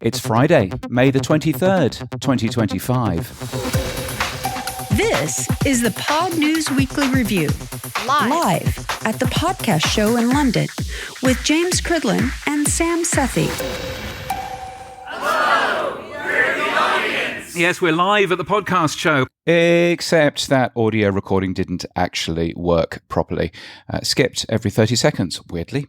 It's Friday, May the 23rd, 2025. This is the Pod News Weekly Review, live at the podcast show in London with James Cutler and Sam Sethi. Hello, we're the audience. Yes, we're live at the podcast show. Except that audio recording didn't actually work properly. Skipped every 30 seconds, weirdly.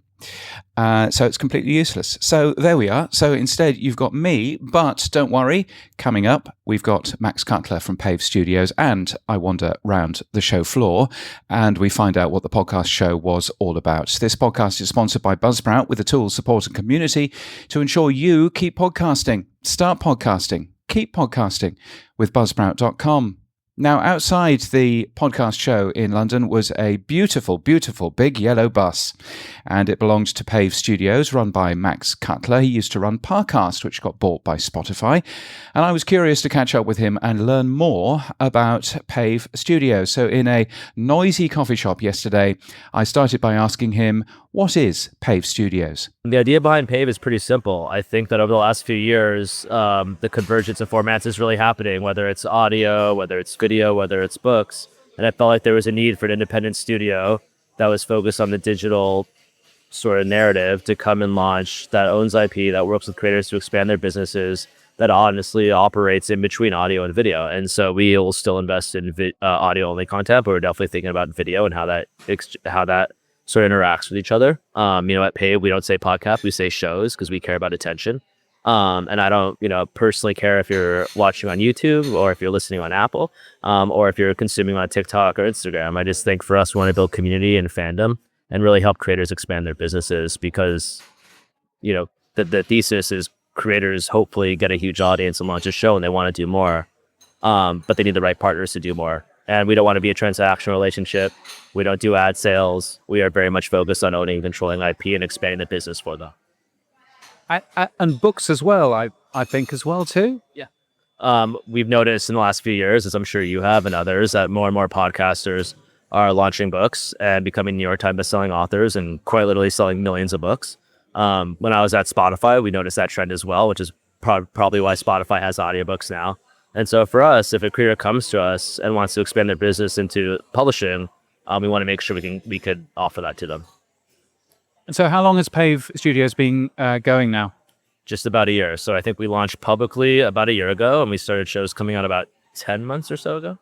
So it's completely useless. So there we are. So instead, you've got me, but don't worry. Coming up, we've got Max Cutler from PAVE Studios, and I wander round the show floor, and we find out what the podcast show was all about. This podcast is sponsored by Buzzsprout with the tools, support, and community to ensure you keep podcasting. Start podcasting. Keep podcasting with Buzzsprout.com. Now, outside the podcast show in London was a beautiful, beautiful big yellow bus, and it belonged to PAVE Studios, run by Max Cutler. He used to run Parcast, which got bought by Spotify, and I was curious to catch up with him and learn more about PAVE Studios. So in a noisy coffee shop yesterday, I started by asking him, what is PAVE Studios? The idea behind PAVE is pretty simple. I think that over the last few years, the convergence of formats is really happening, whether it's audio, whether it's video, whether it's books. And I felt like there was a need for an independent studio that was focused on the digital sort of narrative to come and launch, that owns IP, that works with creators to expand their businesses, that honestly operates in between audio and video. And so we will still invest in audio-only content, but we're definitely thinking about video and how that sort of interacts with each other. At PAVE, we don't say podcast, we say shows because we care about attention. And I don't, personally care if you're watching on YouTube or if you're listening on Apple, or if you're consuming on TikTok or Instagram. I just think for us, we want to build community and fandom and really help creators expand their businesses because, the thesis is creators hopefully get a huge audience and launch a show and they want to do more, but they need the right partners to do more. And we don't want to be a transactional relationship. We don't do ad sales. We are very much focused on owning and controlling IP and expanding the business for them. And books as well, I think as well too. Yeah. We've noticed in the last few years, as I'm sure you have and others, that more and more podcasters are launching books and becoming New York Times bestselling authors and quite literally selling millions of books. When I was at Spotify, we noticed that trend as well, which is probably why Spotify has audiobooks now. And so for us, if a creator comes to us and wants to expand their business into publishing, we want to make sure we could offer that to them. And so how long has PAVE Studios been going now? Just about a year. So I think we launched publicly about a year ago, and we started shows coming out about 10 months or so ago.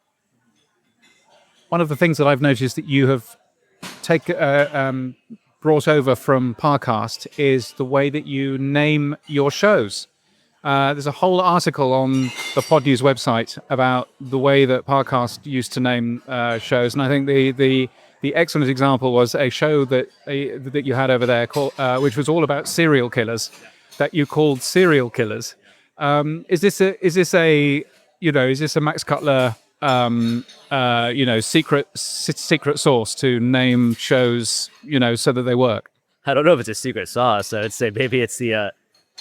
One of the things that I've noticed that you have brought over from Parcast is the way that you name your shows. There's a whole article on the Pod News website about the way that Parcast used to name shows, and I think the excellent example was a show that you had over there called, which was all about serial killers, that you called Serial Killers. Is this a Max Cutler secret sauce to name shows so that they work? I don't know if it's a secret sauce. I would say maybe it's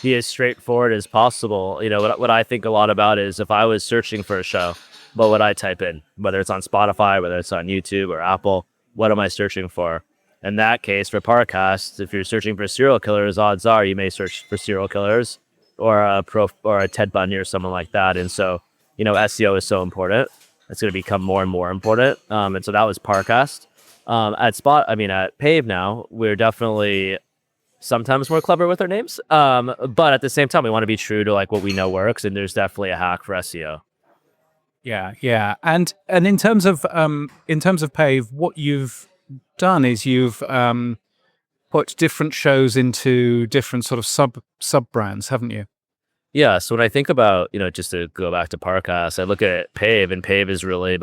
be as straightforward as possible. What I think a lot about is if I was searching for a show, what would I type in? Whether it's on Spotify, whether it's on YouTube or Apple, what am I searching for? In that case, for Parcast, if you're searching for serial killers, odds are you may search for serial killers or a Ted Bundy or someone like that. And so, SEO is so important. It's going to become more and more important. And so that was Parcast. At PAVE now, we're definitely sometimes more clever with our names, but at the same time, we want to be true to what we know works, and there's definitely a hack for SEO. Yeah, and in terms of PAVE, what you've done is you've put different shows into different sort of sub brands, haven't you? Yeah. So when I think about just to go back to Parcast, I look at PAVE, and PAVE is really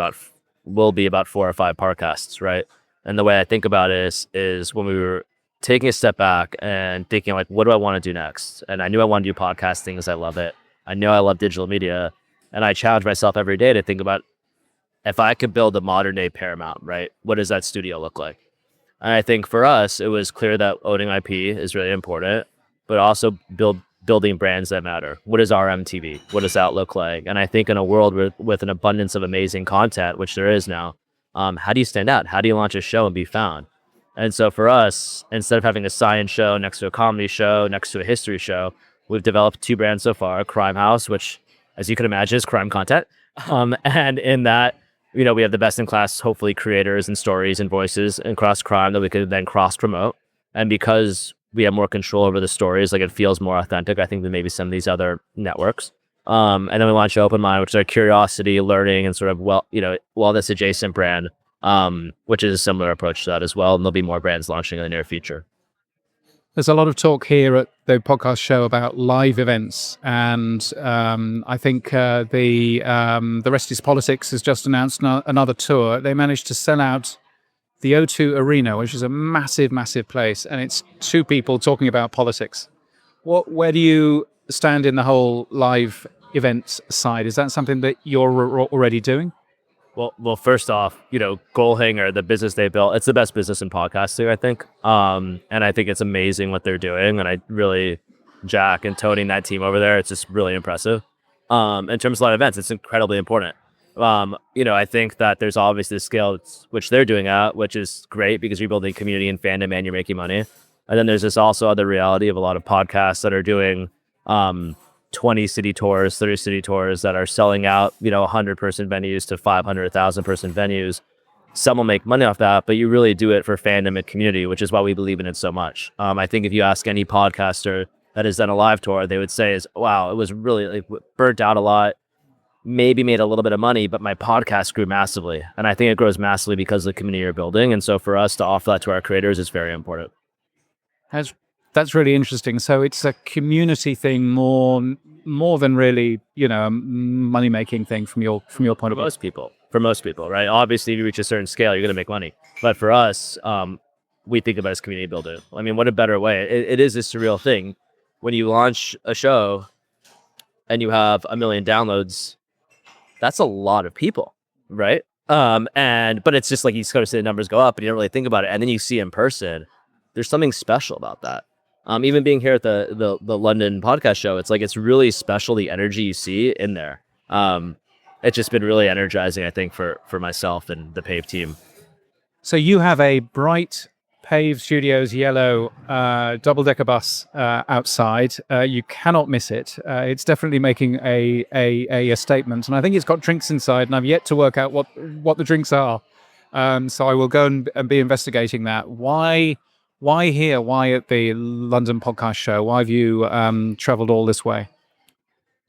will be about 4 or 5 Parcasts, right? And the way I think about it is when we were taking a step back and thinking what do I want to do next? And I knew I wanted to do podcasting because I love it. I know I love digital media, and I challenge myself every day to think about if I could build a modern day Paramount, right? What does that studio look like? And I think for us, it was clear that owning IP is really important, but also building brands that matter. What is RMTV? What does that look like? And I think in a world with an abundance of amazing content, which there is now, how do you stand out? How do you launch a show and be found? And so for us, instead of having a science show next to a comedy show, next to a history show, We've developed 2 brands so far, Crime House, which, as you can imagine, is crime content. And in that, we have the best in class, hopefully, creators and stories and voices across crime that we could then cross promote. And because we have more control over the stories, like, it feels more authentic, I think, than maybe some of these other networks. And then we launched Open Mind, which is our curiosity, learning, and sort of wellness adjacent brand, which is a similar approach to that as well. And there'll be more brands launching in the near future. There's a lot of talk here at the podcast show about live events, and I think the Rest is Politics has just announced another tour. They managed to sell out the O2 Arena, which is a massive, massive place, and it's 2 people talking about politics. Where do you stand in the whole live event side? Is that something that you're already doing? Well, first off, Goalhanger, the business they built, it's the best business in podcasting, I think. And I think it's amazing what they're doing. And I really, Jack and Tony and that team over there, it's just really impressive. In terms of live events, it's incredibly important. I think that there's obviously the scale which they're doing at, which is great because you're building community and fandom and you're making money. And then there's this also other reality of a lot of podcasts that are doing 20 city tours, 30 city tours that are selling out, 100-person venues to 500, 1,000-person venues. Some will make money off that, but you really do it for fandom and community, which is why we believe in it so much. I think if you ask any podcaster that has done a live tour, they would say, wow, it was really burnt out a lot, maybe made a little bit of money, but my podcast grew massively. And I think it grows massively because of the community you're building. And so for us to offer that to our creators is very important. That's really interesting. So it's a community thing more than really, a money-making thing from your point of view. For most people, right? Obviously, if you reach a certain scale, you're going to make money. But for us, we think about it as community building. I mean, what a better way? It is a surreal thing. When you launch a show and you have 1 million downloads, that's a lot of people, right? But it's just like you sort of see the numbers go up and you don't really think about it. And then you see in person, there's something special about that. Even being here at the London podcast show, it's really special, the energy you see in there. It's just been really energizing, I think, for myself and the PAVE team. So you have a bright PAVE Studios yellow double-decker bus outside. You cannot miss it. It's definitely making a statement. And I think it's got drinks inside, and I've yet to work out what the drinks are. So I will go and be investigating that. Why here? Why at the London Podcast Show? Why have you traveled all this way?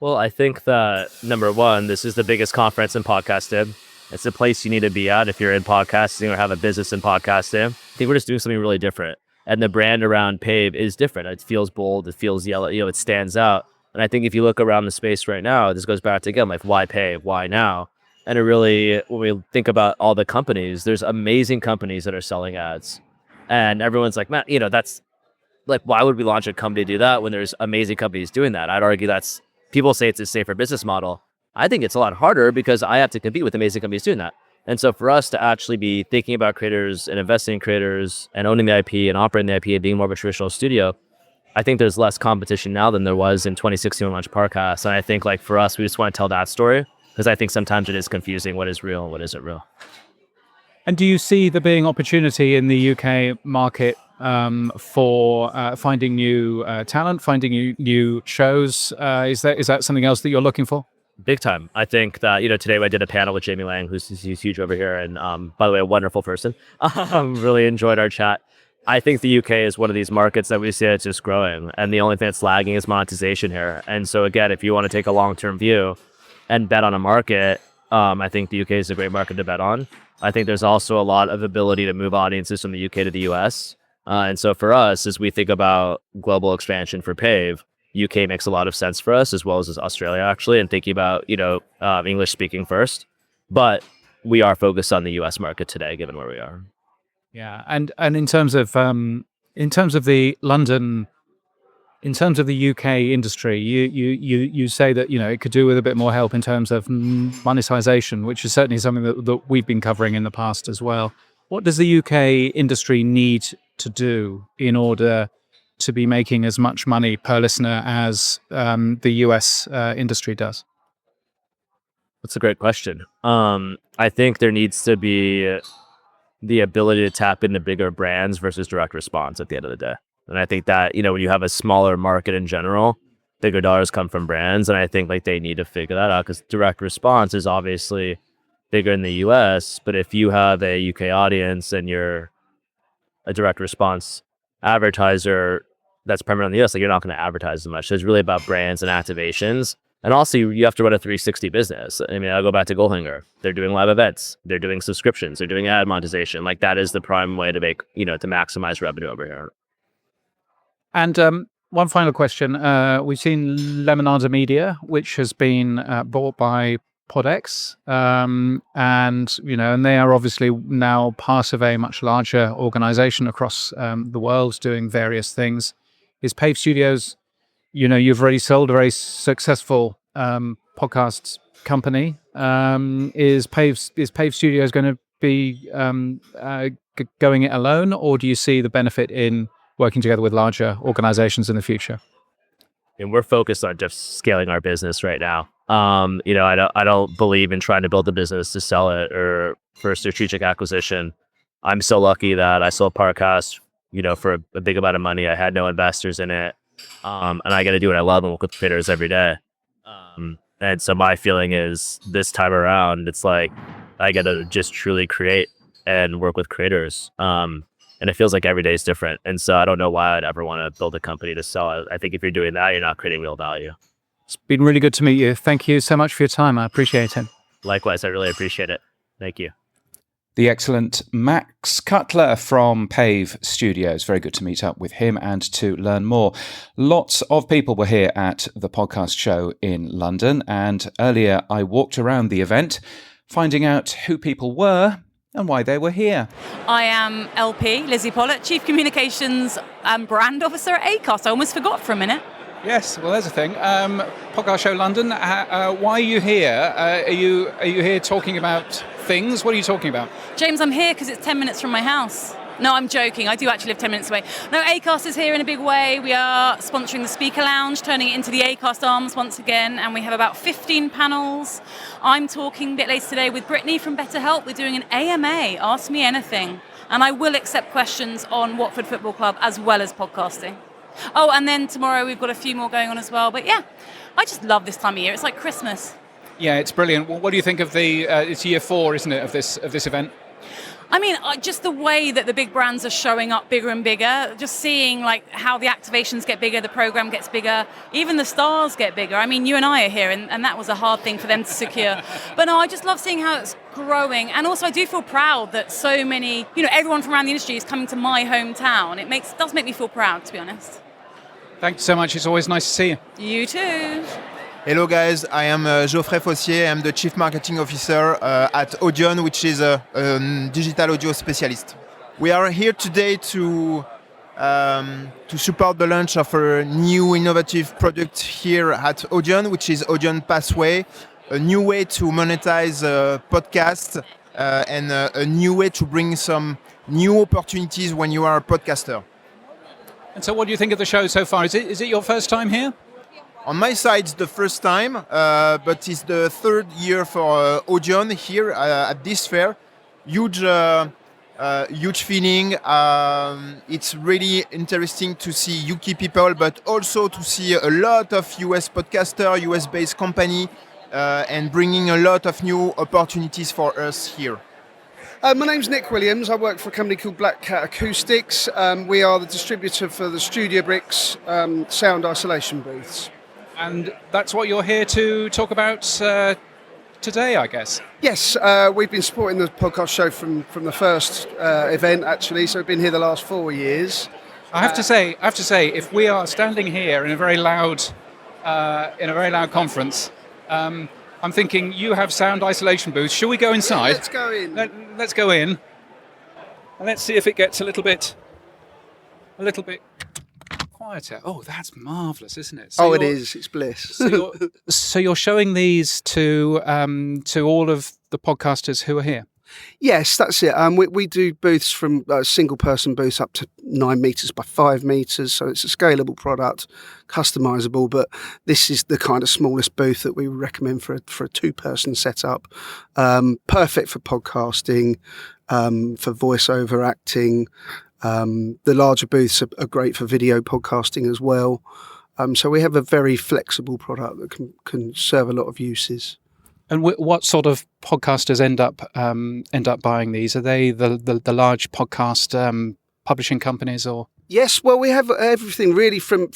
Well, I think that, number one, this is the biggest conference in podcasting. It's a place you need to be at if you're in podcasting or have a business in podcasting. I think we're just doing something really different. And the brand around PAVE is different. It feels bold. It feels yellow. It stands out. And I think if you look around the space right now, this goes back to, again, why PAVE? Why now? And it really, when we think about all the companies, there's amazing companies that are selling ads. And everyone's like, man, that's why would we launch a company to do that when there's amazing companies doing that? I'd argue people say it's a safer business model. I think it's a lot harder because I have to compete with amazing companies doing that. And so for us to actually be thinking about creators and investing in creators and owning the IP and operating the IP and being more of a traditional studio, I think there's less competition now than there was in 2016 when we launched Parcast. And I think for us, we just want to tell that story because I think sometimes it is confusing what is real and what isn't real. And do you see there being opportunity in the UK market for finding new talent, finding new shows? Is that something else that you're looking for? Big time. I think that, today I did a panel with Jamie Lang, who's huge over here. And by the way, a wonderful person. Really enjoyed our chat. I think the UK is one of these markets that we see it's just growing. And the only thing that's lagging is monetization here. And so again, if you want to take a long-term view and bet on a market, I think the UK is a great market to bet on. I think there's also a lot of ability to move audiences from the UK to the US. And so for us, as we think about global expansion for PAVE, UK makes a lot of sense for us, as well as Australia, actually, and thinking about, English speaking first. But we are focused on the US market today, given where we are. Yeah. And in terms of the London, in terms of the UK industry, you say that, it could do with a bit more help in terms of monetization, which is certainly something that we've been covering in the past as well. What does the UK industry need to do in order to be making as much money per listener as the US industry does? That's a great question. I think there needs to be the ability to tap into bigger brands versus direct response at the end of the day. And I think that, when you have a smaller market in general, bigger dollars come from brands. And I think like they need to figure that out, because direct response is obviously bigger in the US. But if you have a UK audience and you're a direct response advertiser that's primarily in the US, like you're not going to advertise as much. So it's really about brands and activations. And also you have to run a 360 business. I mean, I'll go back to Goldhanger. They're doing live events. They're doing subscriptions. They're doing ad monetization. Like that is the prime way to make, to maximize revenue over here. And one final question. We've seen Lemonada Media, which has been bought by PodX, and they are obviously now part of a much larger organization across the world doing various things. Is PAVE Studios, you've already sold a very successful podcast company. Is PAVE Studios going to be going it alone, or do you see the benefit in working together with larger organizations in the future? And we're focused on just scaling our business right now. I don't believe in trying to build a business to sell it or for a strategic acquisition. I'm so lucky that I sold Parcast, for a big amount of money. I had no investors in it. And I get to do what I love and work with creators every day. And so my feeling is this time around, it's like I get to just truly create and work with creators. And it feels like every day is different. And so I don't know why I'd ever want to build a company to sell it. I think if you're doing that, you're not creating real value. It's been really good to meet you. Thank you so much for your time. I appreciate it. Likewise, I really appreciate it. Thank you. The excellent Max Cutler from PAVE Studios. Very good to meet up with him and to learn more. Lots of people were here at the podcast show in London, and earlier I walked around the event, finding out who people were and why they were here. I am LP, Lizzie Pollett, Chief Communications and Brand Officer at Acast. I almost forgot for a minute. Yes, well, there's a thing. Podcast show London. Why are you here? Are you here talking about things? What are you talking about? James, I'm here because it's 10 minutes from my house. No, I'm joking. I do actually live 10 minutes away. No, Acast is here in a big way. We are sponsoring the Speaker Lounge, turning it into the Acast Arms once again, and we have about 15 panels. I'm talking a bit later today with Brittany from BetterHelp. We're doing an AMA, Ask Me Anything, and I will accept questions on Watford Football Club as well as podcasting. Oh, and then tomorrow we've got a few more going on as well. But yeah, I just love this time of year. It's like Christmas. Yeah, it's brilliant. What do you think of the? It's year 4, isn't it, of this event? I mean, just the way that the big brands are showing up bigger and bigger, just seeing like how the activations get bigger, the program gets bigger, even the stars get bigger. I mean, you and I are here, and that was a hard thing for them to secure. But no, I just love seeing how it's growing. And also I do feel proud that so many, everyone from around the industry is coming to my hometown. It does make me feel proud, to be honest. Thanks so much. It's always nice to see you. You too. Hello guys, I am Geoffrey Fossier. I'm the Chief Marketing Officer at Audion, which is a digital audio specialist. We are here today to support the launch of a new innovative product here at Audion, which is Audion Pathway, a new way to monetize podcasts and a new way to bring some new opportunities when you are a podcaster. And so what do you think of the show so far? Is it your first time here? On my side, it's the first time, but it's the third year for Audion here at this fair. Huge feeling. It's really interesting to see UK people, but also to see a lot of US podcaster, US-based company, and bringing a lot of new opportunities for us here. My name's Nick Williams. I work for a company called Black Cat Acoustics. We are the distributor for the Studio Bricks sound isolation booths. And that's what you're here to talk about today, I guess. Yes, we've been supporting the podcast show from the first event, actually. So we've been here the last 4 years. I have to say, if we are standing here in a very loud conference, I'm thinking you have sound isolation booths. Shall we go inside? Let's go in. Let's go in, and let's see if it gets a little bit quieter. Oh, that's marvelous, isn't it? So it is. It's bliss. So you're showing these to all of the podcasters who are here. Yes, that's it. We do booths from single person booths up to 9 meters by 5 meters. So it's a scalable product, customizable. But this is the kind of smallest booth that we would recommend for a 2-person setup. Perfect for podcasting, for voiceover acting. The larger booths are great for video podcasting as well. So we have a very flexible product that can serve a lot of uses. And what sort of podcasters end up buying these? Are they the large podcast publishing companies, or? Yes, well, we have everything really from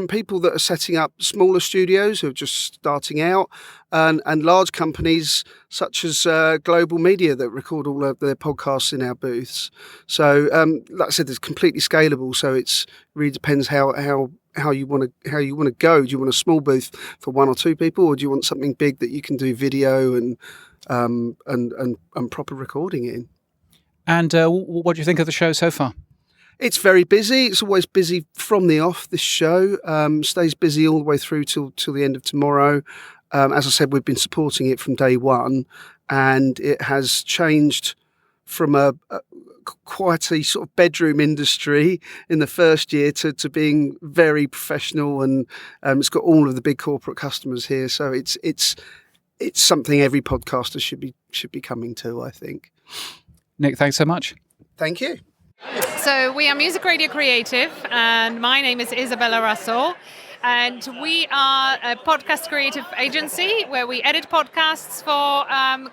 people that are setting up smaller studios who are just starting out, and large companies such as Global Media that record all of their podcasts in our booths. So, like I said, it's completely scalable. So it really depends how you want to go. Do you want a small booth for 1 or 2 people, or do you want something big that you can do video and proper recording in? And what do you think of the show so far? It's very busy. It's always busy from the off. This show stays busy all the way through till the end of tomorrow. As I said, we've been supporting it from day one, and it has changed from a quite a sort of bedroom industry in the first year to being very professional, and it's got all of the big corporate customers here. So it's something every podcaster should be coming to, I think. Nick, thanks so much. Thank you. So we are Music Radio Creative, and my name is Isabella Russell, and we are a podcast creative agency where we edit podcasts for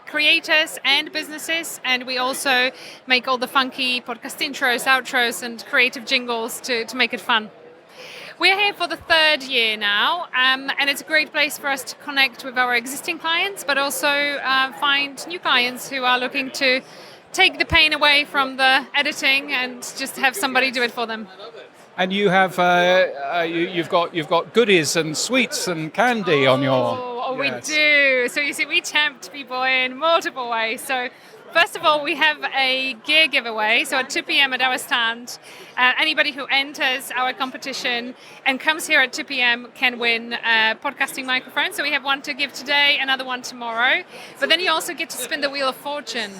creators and businesses, and we also make all the funky podcast intros, outros, and creative jingles to make it fun. We're here for the 3rd year now, and it's a great place for us to connect with our existing clients, but also find new clients who are looking to take the pain away from the editing and just have somebody do it for them. And you have you've got goodies and sweets and candy on your. Oh, yes. We do. So you see, we tempt people in multiple ways. So first of all, we have a gear giveaway. So at 2 p.m. at our stand, anybody who enters our competition and comes here at 2 p.m. can win a podcasting microphone. So we have one to give today, another one tomorrow. But then you also get to spin the Wheel of Fortune.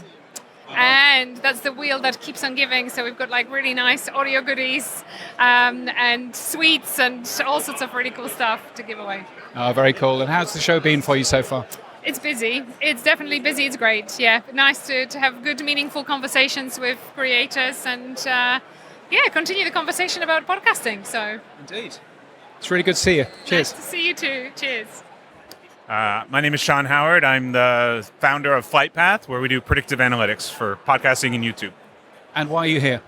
And that's the wheel that keeps on giving. So we've got like really nice audio goodies and sweets and all sorts of really cool stuff to give away. Oh, very cool. And how's the show been for you so far? It's busy. It's definitely busy. It's great. Yeah, nice to have good, meaningful conversations with creators and continue the conversation about podcasting. So indeed, it's really good to see you. Cheers. Nice to see you too. Cheers. My name is Sean Howard. I'm the founder of FlightPath, where we do predictive analytics for podcasting and YouTube. And why are you here?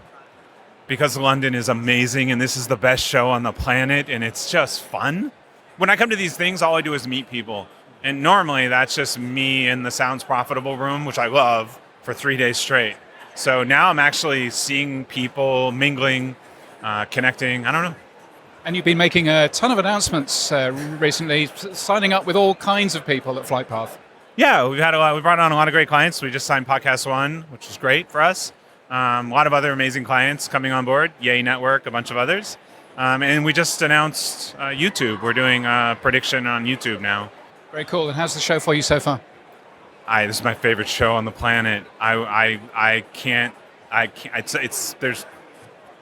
Because London is amazing, and this is the best show on the planet, and it's just fun. When I come to these things, all I do is meet people. And normally, that's just me in the Sounds Profitable room, which I love, for 3 days straight. So now I'm actually seeing people, mingling, connecting. I don't know. And you've been making a ton of announcements recently, signing up with all kinds of people at FlightPath. Yeah, we brought on a lot of great clients. We just signed Podcast One, which is great for us. A lot of other amazing clients coming on board, Yay Network, a bunch of others. And we just announced YouTube. We're doing a prediction on YouTube now. Very cool. And how's the show for you so far? This is my favorite show on the planet. I can't. There's.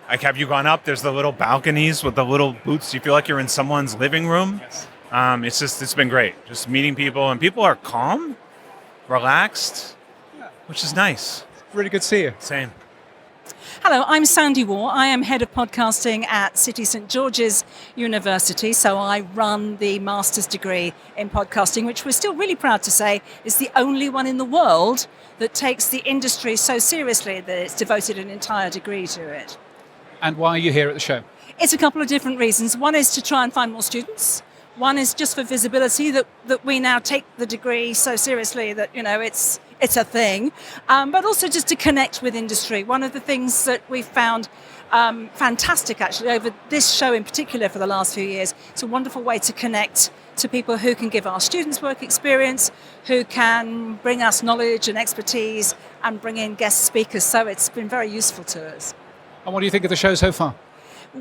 Like, have you gone up? There's the little balconies with the little booths. You feel like you're in someone's living room. Yes. It's been great. Just meeting people, and people are calm, relaxed, which is nice. Really good to see you. Same. Hello, I'm Sandy Waugh. I am head of podcasting at City St George's University. So I run the master's degree in podcasting, which we're still really proud to say is the only one in the world that takes the industry so seriously that it's devoted an entire degree to it. And why are you here at the show? It's a couple of different reasons. One is to try and find more students. One is just for visibility, that we now take the degree so seriously that, it's a thing. But also just to connect with industry. One of the things that we've found fantastic, actually, over this show in particular for the last few years, it's a wonderful way to connect to people who can give our students work experience, who can bring us knowledge and expertise and bring in guest speakers. So it's been very useful to us. And what do you think of the show so far?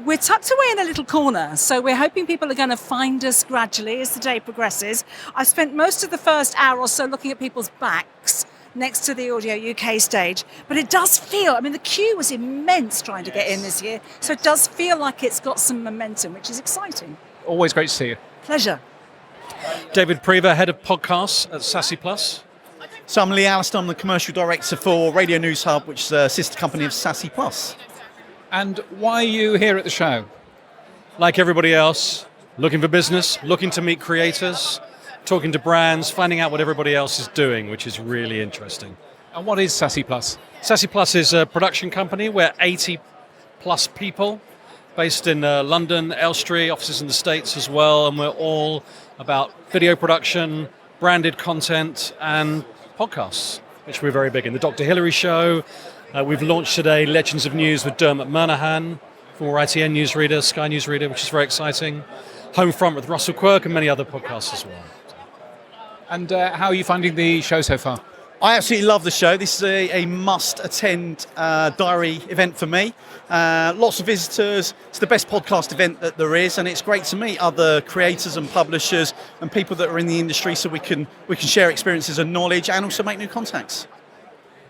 We're tucked away in a little corner, so we're hoping people are going to find us gradually as the day progresses. I've spent most of the first hour or so looking at people's backs next to the Audio UK stage, but it does feel, the queue was immense trying to get in this year, so it does feel like it's got some momentum, which is exciting. Always great to see you. Pleasure. David Prever, head of podcasts at Sassy Plus. So I'm Lee Allister, I'm the commercial director for Radio News Hub, which is a sister company of Sassy Plus. And why are you here at the show? like everybody else, looking for business, looking to meet creators, talking to brands, finding out what everybody else is doing, which is really interesting. And what is Sassy Plus? Sassy Plus is a production company. We're 80 plus people based in London, Elstree, offices in the States as well, and we're all about video production, branded content, and podcasts, which we're very big in. The Dr. Hillary Show. We've launched today Legends of News with Dermot Murnahan, former ITN newsreader, Sky newsreader, which is very exciting. Homefront with Russell Quirk and many other podcasts as well. And how are you finding the show so far? I absolutely love the show. This is a must-attend diary event for me. Lots of visitors. It's the best podcast event that there is, and it's great to meet other creators and publishers and people that are in the industry, so we can share experiences and knowledge, and also make new contacts.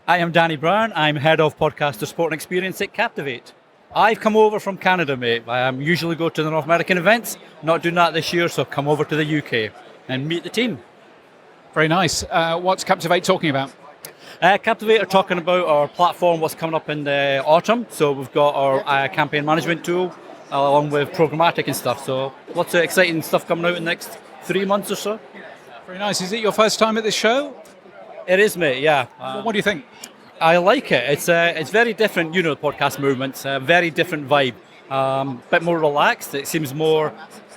I am Danny Brown. I'm head of podcaster support and experience at Captivate. I've come over from Canada, mate. I usually go to the North American events. Not doing that this year, so come over to the UK and meet the team. Very nice. What's Captivate talking about? Captivate are talking about our platform, what's coming up in the autumn. So we've got our campaign management tool along with programmatic and stuff. So lots of exciting stuff coming out in the next 3 months or so. Very nice. Is it your first time at this show? It is, mate, yeah. What do you think? I like it. It's very different, the podcast movement's a very different vibe. Bit more relaxed. It seems more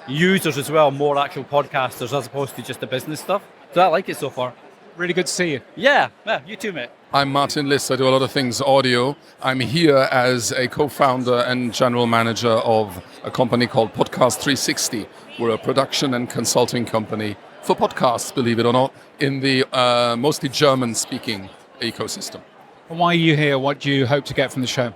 users as well, more actual podcasters as opposed to just the business stuff. So I like it so far. Really good to see you. Yeah, you too, mate. I'm Martin Liss. I do a lot of things audio. I'm here as a co-founder and general manager of a company called Podcast 360. We're a production and consulting company for podcasts, believe it or not, in the mostly German-speaking ecosystem. Why are you here? What do you hope to get from the show?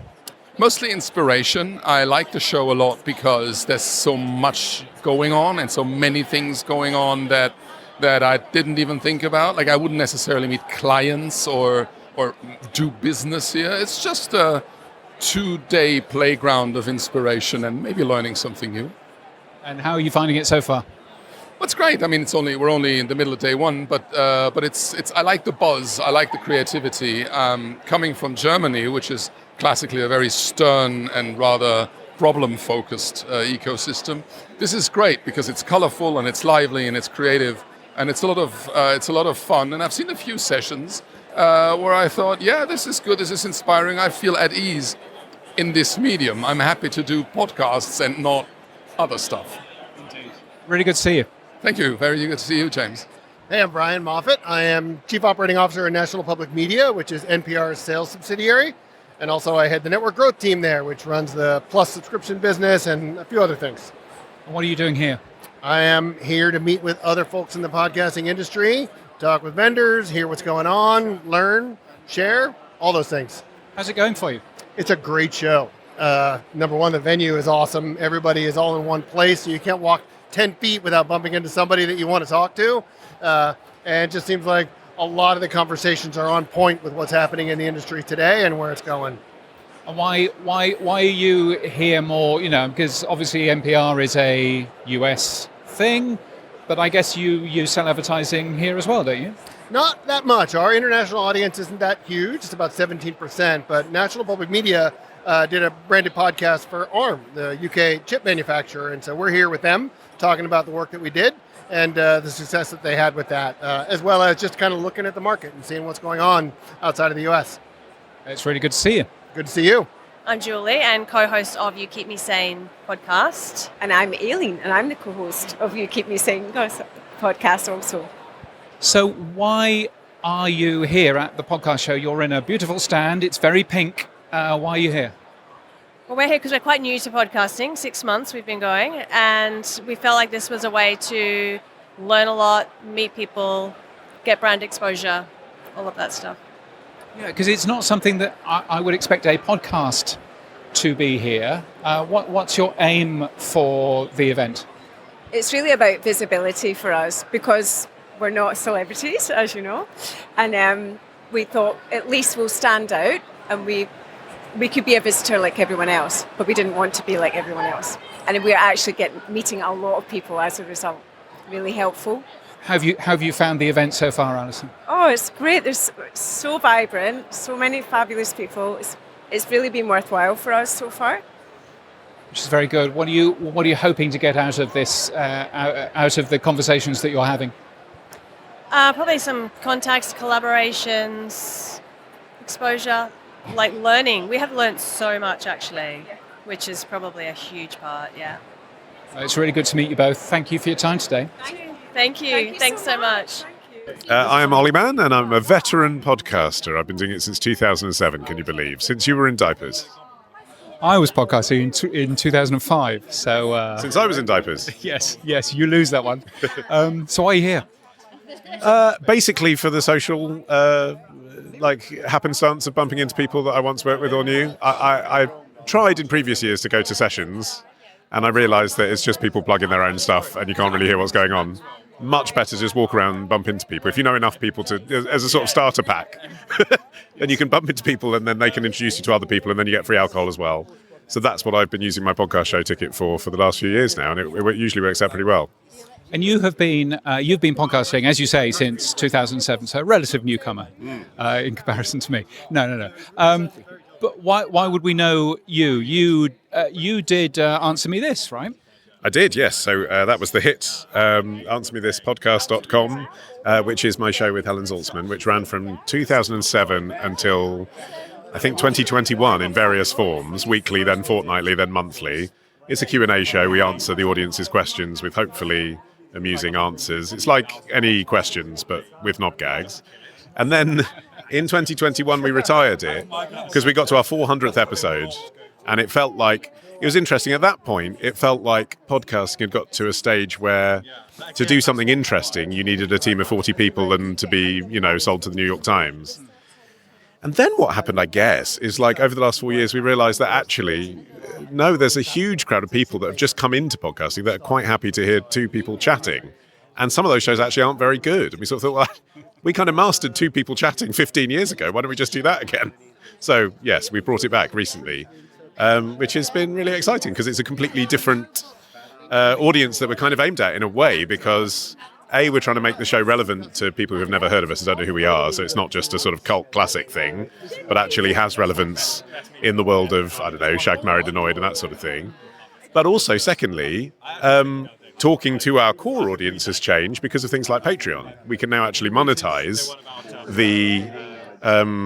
Mostly inspiration. I like the show a lot because there's so much going on and so many things going on that I didn't even think about. Like, I wouldn't necessarily meet clients or do business here. It's just a 2-day playground of inspiration and maybe learning something new. And how are you finding it so far? Well, it's great. I mean, we're only in the middle of day one, but it's. I like the buzz. I like the creativity. Coming from Germany, which is classically a very stern and rather problem-focused ecosystem, this is great because it's colorful and it's lively and it's creative and it's a lot of fun. And I've seen a few sessions where I thought, yeah, this is good. This is inspiring. I feel at ease in this medium. I'm happy to do podcasts and not other stuff. Indeed. Really good to see you. Thank you. Very good to see you, James. Hey, I'm Brian Moffat. I am Chief Operating Officer at National Public Media, which is NPR's sales subsidiary. And also I head the network growth team there, which runs the Plus subscription business and a few other things. And what are you doing here? I am here to meet with other folks in the podcasting industry, talk with vendors, hear what's going on, learn, share, all those things. How's it going for you? It's a great show. Number one, the venue is awesome. Everybody is all in one place, so you can't walk 10 feet without bumping into somebody that you want to talk to. And it just seems like a lot of the conversations are on point with what's happening in the industry today and where it's going. And why are you here more? Because obviously NPR is a US thing, but I guess you sell advertising here as well, don't you? Not that much. Our international audience isn't that huge. It's about 17%, but National Public Media did a branded podcast for ARM, the UK chip manufacturer, and so we're here with them talking about the work that we did and the success that they had with that, as well as just kind of looking at the market and seeing what's going on outside of the US. It's really good to see you. Good to see you. I'm Julie and co-host of You Keep Me Sane podcast. And I'm Aileen and I'm the co-host of You Keep Me Sane podcast also. So why are you here at the podcast show? You're in a beautiful stand. It's very pink. Why are you here? Well, we're here because we're quite new to podcasting. 6 months we've been going, and we felt like this was a way to learn a lot, meet people, get brand exposure, all of that stuff. Yeah, because it's not something that I would expect a podcast to be here. What's your aim for the event? It's really about visibility for us because we're not celebrities, as you know, and we thought at least we'll stand out and we could be a visitor like everyone else, but we didn't want to be like everyone else. And we're actually meeting a lot of people as a result. Really helpful. Have you found the event so far, Alison? Oh, it's great. It's so vibrant, so many fabulous people. It's really been worthwhile for us so far. which is very good. What are you hoping to get out of this, out of the conversations that you're having? Probably some contacts, collaborations, exposure, like learning. We have learned so much actually, which is probably a huge part. Yeah. It's really good to meet you both. Thank you for your time today. Thank you. Thanks so much. I am Ollie Mann, and I'm a veteran podcaster. I've been doing it since 2007, can you believe? Since you were in diapers. I was podcasting in 2005, so... Since I was in diapers? Yes, you lose that one. So why are you here? Basically for the social happenstance of bumping into people that I once worked with or knew. I tried in previous years to go to sessions, and I realised that it's just people plugging their own stuff and you can't really hear what's going on. Much better just walk around and bump into people. If you know enough people as a sort of starter pack, and you can bump into people and then they can introduce you to other people and then you get free alcohol as well. So that's what I've been using my podcast show ticket for the last few years now, and it usually works out pretty well. And you've been podcasting, as you say, since 2007, so a relative newcomer in comparison to me. No. But why would we know you? You did Answer Me This, right? I did, yes. So that was the hit, answermethispodcast.com, which is my show with Helen Zaltzman, which ran from 2007 until, I think, 2021 in various forms, weekly, then fortnightly, then monthly. It's a Q&A show. We answer the audience's questions with hopefully amusing answers. It's like any questions, but with knob gags. And then in 2021, we retired it because we got to our 400th episode, and it felt like... It was interesting. At that point, it felt like podcasting had got to a stage where to do something interesting, you needed a team of 40 people and to be, sold to the New York Times. And then what happened, I guess, is like over the last 4 years, we realized that actually, no, there's a huge crowd of people that have just come into podcasting that are quite happy to hear two people chatting. And some of those shows actually aren't very good. And we sort of thought, well, we kind of mastered two people chatting 15 years ago. Why don't we just do that again? So, yes, we brought it back recently. Which has been really exciting because it's a completely different audience that we're kind of aimed at in a way, because A, we're trying to make the show relevant to people who have never heard of us and don't know who we are, so it's not just a sort of cult classic thing, but actually has relevance in the world of, I don't know, Shagged, Married, Annoyed and that sort of thing. But also, secondly, talking to our core audience has changed because of things like Patreon. We can now actually monetize the...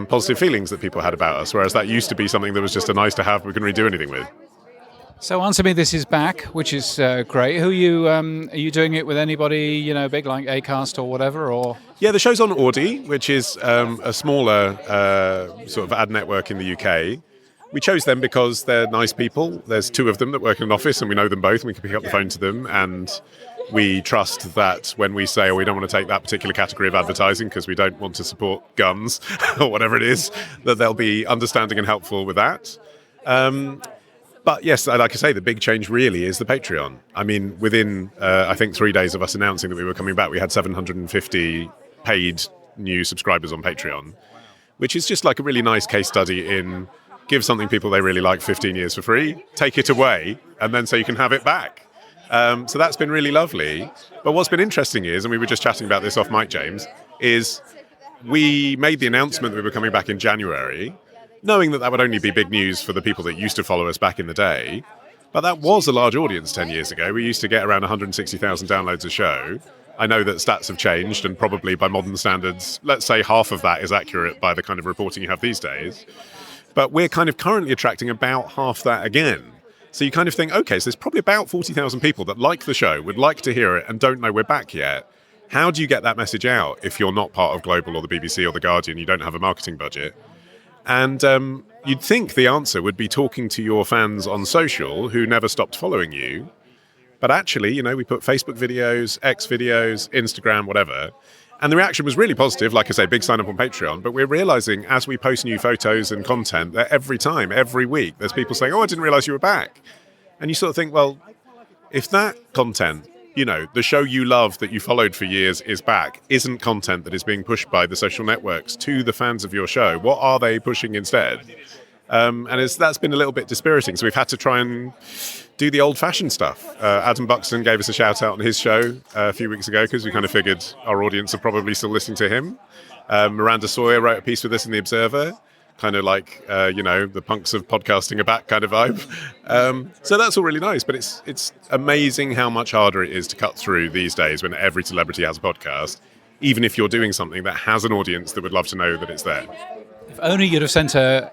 positive feelings that people had about us, whereas that used to be something that was just a nice to have we couldn't really do anything with. So Answer Me This is back, which is great. Who are you doing it with? Anybody big like Acast or whatever? Or yeah, the show's on Audi, which is a smaller sort of ad network in the UK. We chose them because they're nice people. There's two of them that work in an office and we know them both and we can pick up the phone to them, and we trust that when we say, we don't want to take that particular category of advertising because we don't want to support guns or whatever it is, that they'll be understanding and helpful with that. But yes, like I say, the big change really is the Patreon. I mean, within, I think, 3 days of us announcing that we were coming back, we had 750 paid new subscribers on Patreon, which is just like a really nice case study in give something people they really like 15 years for free, take it away, and then say you can have it back. So that's been really lovely. But what's been interesting is, and we were just chatting about this off mic, James, is we made the announcement that we were coming back in January, knowing that would only be big news for the people that used to follow us back in the day. But that was a large audience 10 years ago. We used to get around 160,000 downloads a show. I know that stats have changed, and probably by modern standards, let's say half of that is accurate by the kind of reporting you have these days. But we're kind of currently attracting about half that again. So you kind of think, okay, so there's probably about 40,000 people that like the show, would like to hear it, and don't know we're back yet. How do you get that message out if you're not part of Global or the BBC or The Guardian, you don't have a marketing budget? And you'd think the answer would be talking to your fans on social who never stopped following you. But actually, we put Facebook videos, X videos, Instagram, whatever. And the reaction was really positive. Like I say, big sign up on Patreon. But we're realizing as we post new photos and content that every week, there's people saying, I didn't realize you were back. And you sort of think, well, if that content, the show you love that you followed for years is back, isn't content that is being pushed by the social networks to the fans of your show, what are they pushing instead? And that's been a little bit dispiriting. So we've had to try and do the old-fashioned stuff. Adam Buxton gave us a shout-out on his show a few weeks ago because we kind of figured our audience are probably still listening to him. Miranda Sawyer wrote a piece with us in The Observer. kind of like, the punks of podcasting are back kind of vibe. So that's all really nice, but it's amazing how much harder it is to cut through these days when every celebrity has a podcast, even if you're doing something that has an audience that would love to know that it's there. If only you'd have sent a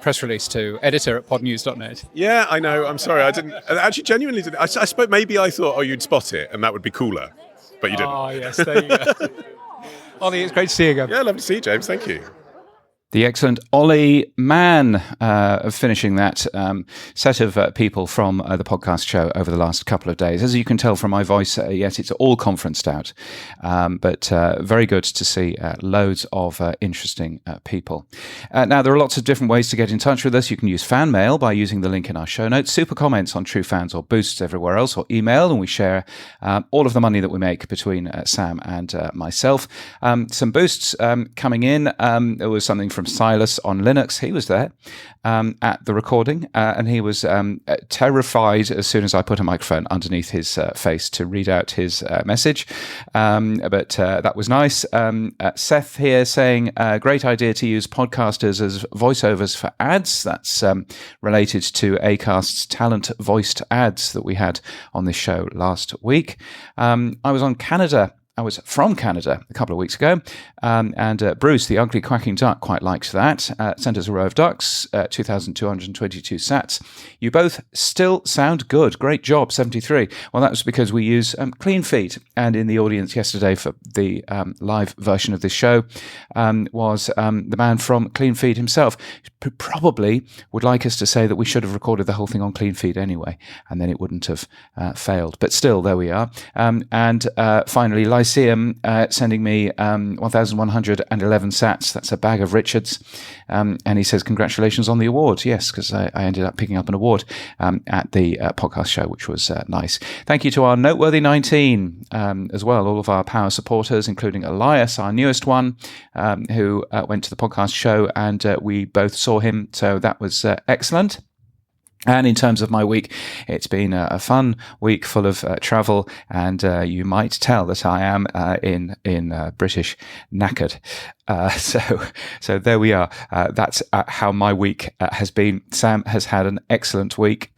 press release to editor@podnews.net. Yeah, I know. I'm sorry. I didn't. Actually, genuinely didn't. I suppose maybe I thought, you'd spot it and that would be cooler, but you didn't. Oh, yes, there you go. Ollie, it's great to see you again. Yeah, lovely to see you, James. Thank you. The excellent Ollie Mann finishing that set of people from the podcast show over the last couple of days. As you can tell from my voice, yes, it's all conferenced out, but very good to see loads of interesting people. Now, there are lots of different ways to get in touch with us. You can use fan mail by using the link in our show notes, super comments on True Fans or boosts everywhere else, or email, and we share all of the money that we make between Sam and myself. Some boosts coming in. There was something from Silas on Linux. He was there at the recording, and he was terrified as soon as I put a microphone underneath his face to read out his message. But that was nice. Seth here saying, great idea to use podcasters as voiceovers for ads. That's related to Acast's talent voiced ads that we had on this show last week. I was from Canada a couple of weeks ago, and Bruce, the ugly quacking duck, quite liked that. Sent us a row of ducks, 2,222 sats. You both still sound good. Great job, 73. Well, that was because we use Clean Feed. And in the audience yesterday for the live version of this show was the man from Clean Feed himself, who probably would like us to say that we should have recorded the whole thing on Clean Feed anyway, and then it wouldn't have failed. But still, there we are. And finally, Lyceum sending me 1,111 sats. That's a bag of Richards. And he says, congratulations on the award. Yes, because I ended up picking up an award at the podcast show, which was nice. Thank you to our Noteworthy 19 as well, all of our power supporters, including Elias, our newest one, who went to the podcast show, and we both saw him. So that was excellent. And in terms of my week, it's been a fun week full of travel, and you might tell that I am in British knackered. So there we are. That's how my week has been. Sam has had an excellent week.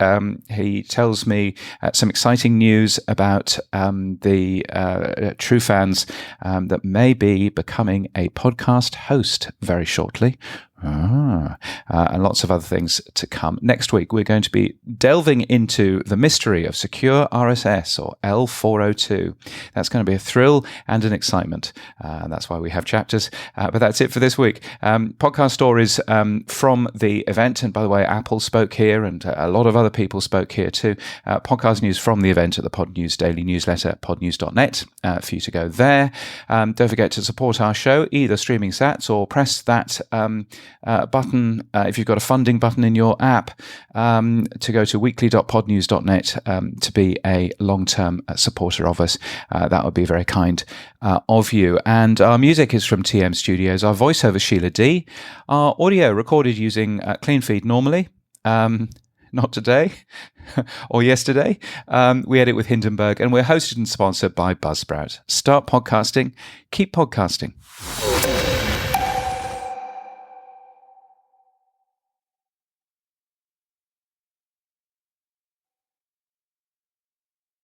He tells me some exciting news about the True Fans that may be becoming a podcast host very shortly. And lots of other things to come. Next week, we're going to be delving into the mystery of secure RSS, or L402. That's going to be a thrill and an excitement. That's why we have chapters. But that's it for this week. Podcast stories from the event. And by the way, Apple spoke here, and a lot of other people spoke here too. Podcast news from the event at the Pod News Daily Newsletter, podnews.net, for you to go there. Don't forget to support our show, either streaming sats or press that button, if you've got a funding button in your app, to go to weekly.podnews.net to be a long-term supporter of us. That would be very kind of you. And our music is from TM Studios. Our voiceover, Sheila D. Our audio recorded using Clean Feed normally. Not today or yesterday. We edit with Hindenburg, and we're hosted and sponsored by Buzzsprout. Start podcasting. Keep podcasting.